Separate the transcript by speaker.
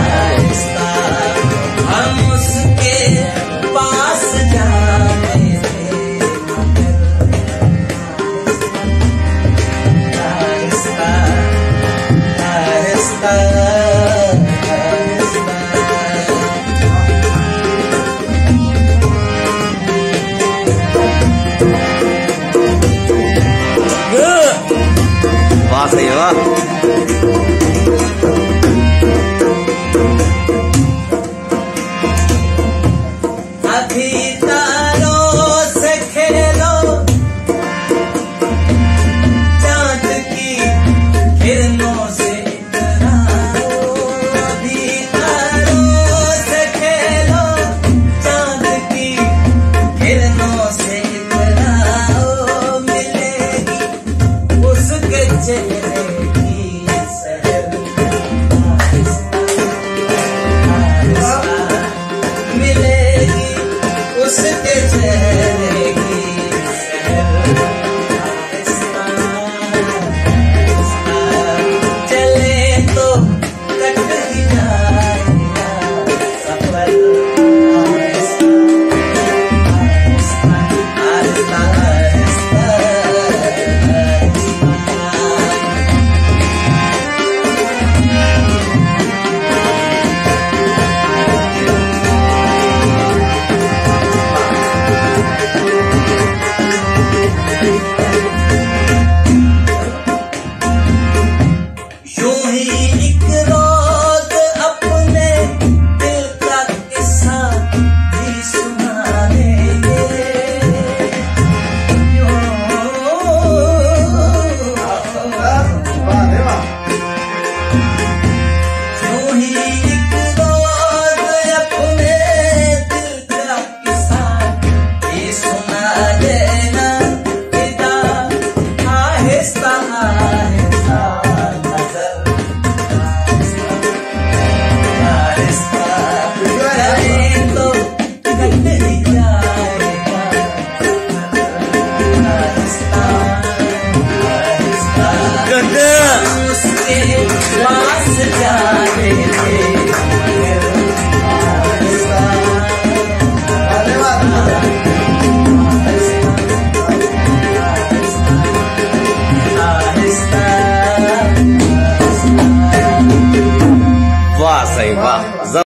Speaker 1: आहिस्ता हम उसके पास जाने थे, आहिस्ता आहिस्ता
Speaker 2: वाह सही वाह।
Speaker 1: अभी तारों से खेलो, चांद की किरणों से इतराओ, अभी तारों से खेलो, चांद की किरणों से इतराओ, मिलेगी उसके चेहरे की सहर, मिलेगी उसके चेहरे की सहर, चले तो कट ही जाएगा सफर, आहिस्ता आहिस्ता यूं ही एक रोज अपने दिल का किस्सा भी सुना देंगे, यूं ही एक रोज अपने दिल का किस्सा भी सुना देना पिता, आहिस्ता आहिस्ता नजर, आहिस्ता चले तो कट ही जाएगा, आहिस्ता आहिस्ता उसके पास जाने थे, आहिस्ता आहिस्ता
Speaker 2: वाह सही वाह।